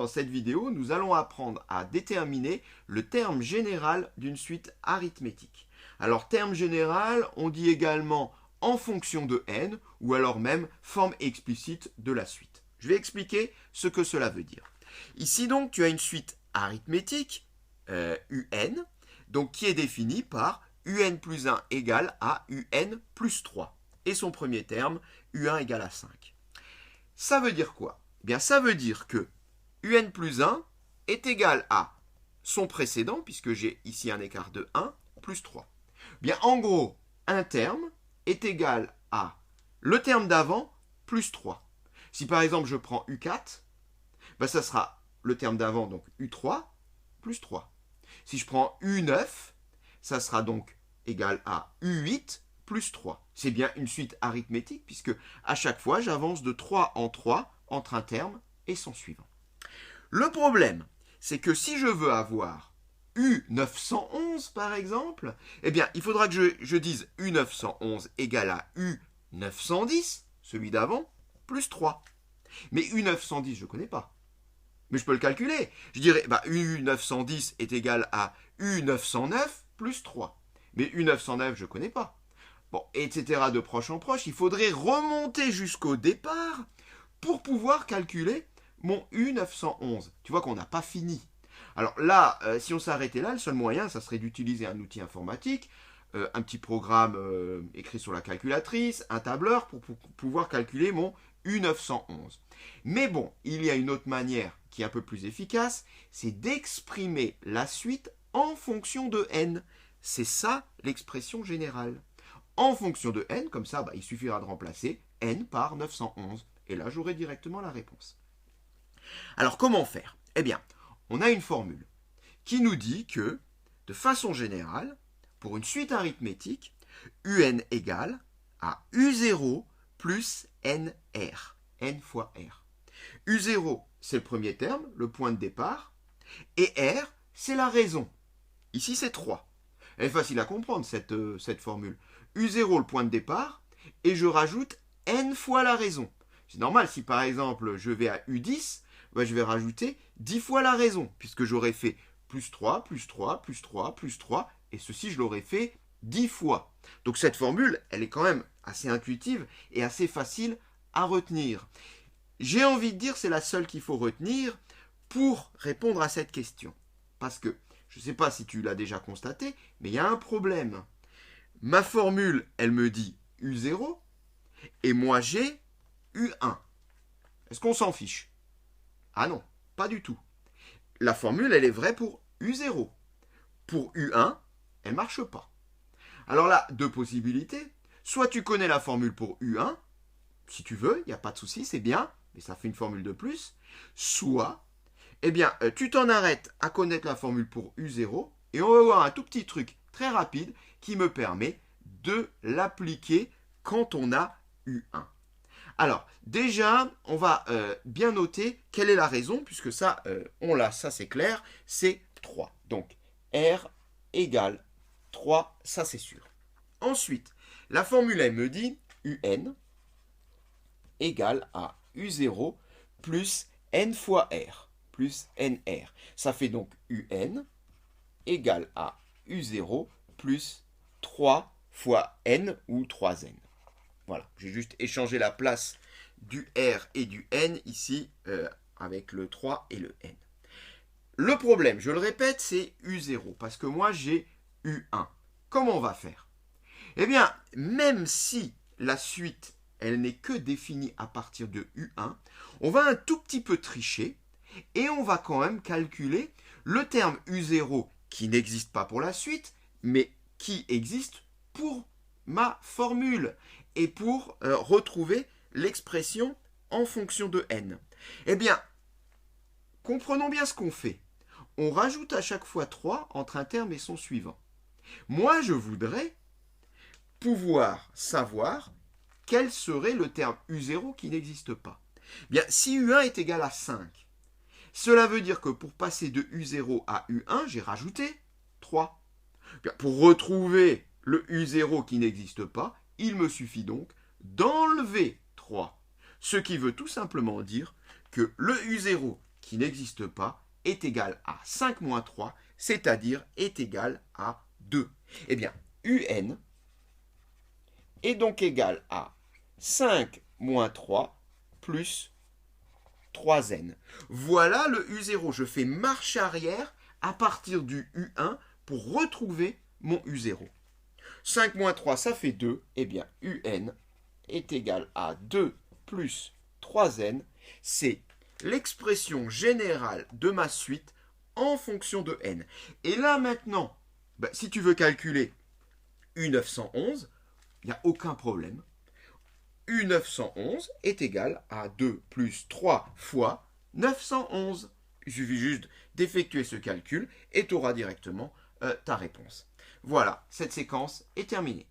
dans cette vidéo, nous allons apprendre à déterminer le terme général d'une suite arithmétique. Alors, terme général, on dit également en fonction de n, ou alors même forme explicite de la suite. Je vais expliquer ce que cela veut dire. Ici, donc, tu as une suite arithmétique, un, donc, qui est définie par un plus 1 égale à un plus 3. Et son premier terme, un égale à 5. Ça veut dire quoi? Eh bien, ça veut dire que un plus 1 est égal à son précédent, puisque j'ai ici un écart de 1, plus 3. Bien, en gros, un terme est égal à le terme d'avant plus 3. Si par exemple je prends U4, ben ça sera le terme d'avant, donc U3, plus 3. Si je prends U9, ça sera donc égal à U8 plus 3. C'est bien une suite arithmétique, puisque à chaque fois, j'avance de 3 en 3 entre un terme et son suivant. Le problème, c'est que si je veux avoir U911, par exemple, eh bien, il faudra que je dise U911 égale à U910, celui d'avant, plus 3. Mais U910, je ne connais pas. Mais je peux le calculer. Je dirais, U910 est égal à U909 plus 3. Mais U909, je ne connais pas. Bon, etc. de proche en proche, il faudrait remonter jusqu'au départ pour pouvoir calculer mon U911. Tu vois qu'on n'a pas fini. Alors là, si on s'arrêtait là, le seul moyen, ça serait d'utiliser un outil informatique, un petit programme écrit sur la calculatrice, un tableur pour pouvoir calculer mon U911. Mais bon, il y a une autre manière qui est un peu plus efficace, c'est d'exprimer la suite en fonction de n. C'est ça l'expression générale. En fonction de n, comme ça, il suffira de remplacer n par 911. Et là, j'aurai directement la réponse. Alors, comment faire? Eh bien, on a une formule qui nous dit que, de façon générale, pour une suite arithmétique, un égale à u0 plus nr, n fois r. u0, c'est le premier terme, le point de départ, et r, c'est la raison. Ici, c'est 3. Elle est facile à comprendre, cette formule. U0, le point de départ, et je rajoute n fois la raison. C'est normal, si par exemple, je vais à U10, je vais rajouter 10 fois la raison, puisque j'aurais fait plus 3, plus 3, plus 3, plus 3, et ceci, je l'aurais fait 10 fois. Donc cette formule, elle est quand même assez intuitive et assez facile à retenir. J'ai envie de dire, c'est la seule qu'il faut retenir pour répondre à cette question. Parce que, je ne sais pas si tu l'as déjà constaté, mais il y a un problème. Ma formule, elle me dit U0, et moi j'ai U1. Est-ce qu'on s'en fiche? Ah non, pas du tout. La formule, elle est vraie pour U0. Pour U1, elle ne marche pas. Alors là, deux possibilités. Soit tu connais la formule pour U1, si tu veux, il n'y a pas de souci, c'est bien, mais ça fait une formule de plus. Soit, tu t'en arrêtes à connaître la formule pour U0, et on va voir un tout petit truc très rapide qui me permet de l'appliquer quand on a U1. Alors, déjà, on va bien noter quelle est la raison, puisque ça, on l'a, ça c'est clair, c'est 3. Donc, R égale 3, ça c'est sûr. Ensuite, la formule, elle me dit UN égale à U0 plus N fois R, plus NR. Ça fait donc UN égale à U0 plus 3 fois N ou 3N. Voilà, j'ai juste échangé la place du R et du N ici avec le 3 et le N. Le problème, je le répète, c'est U0 parce que moi j'ai U1. Comment on va faire? Eh bien, même si la suite, elle n'est que définie à partir de U1, on va un tout petit peu tricher et on va quand même calculer le terme U0 qui n'existe pas pour la suite, mais qui existe pour ma formule et pour retrouver l'expression en fonction de n. Eh bien, comprenons bien ce qu'on fait. On rajoute à chaque fois 3 entre un terme et son suivant. Moi, je voudrais pouvoir savoir quel serait le terme U0 qui n'existe pas. Bien, si U1 est égal à 5, cela veut dire que pour passer de U0 à U1, j'ai rajouté 3. Bien, pour retrouver le U0 qui n'existe pas, il me suffit donc d'enlever 3. Ce qui veut tout simplement dire que le U0 qui n'existe pas, est égal à 5 moins 3, c'est-à-dire est égal à 2. Eh bien, UN est donc égal à 5 moins 3 plus 3n. Voilà le U0. Je fais marche arrière à partir du U1 pour retrouver mon U0. 5 moins 3, ça fait 2. Eh bien, UN est égal à 2 plus 3n. C'est l'expression générale de ma suite en fonction de n. Et là, maintenant, si tu veux calculer U911, il n'y a aucun problème. U911 est égal à 2 plus 3 fois 911. Il suffit juste d'effectuer ce calcul et tu auras directement ta réponse. Voilà, cette séquence est terminée.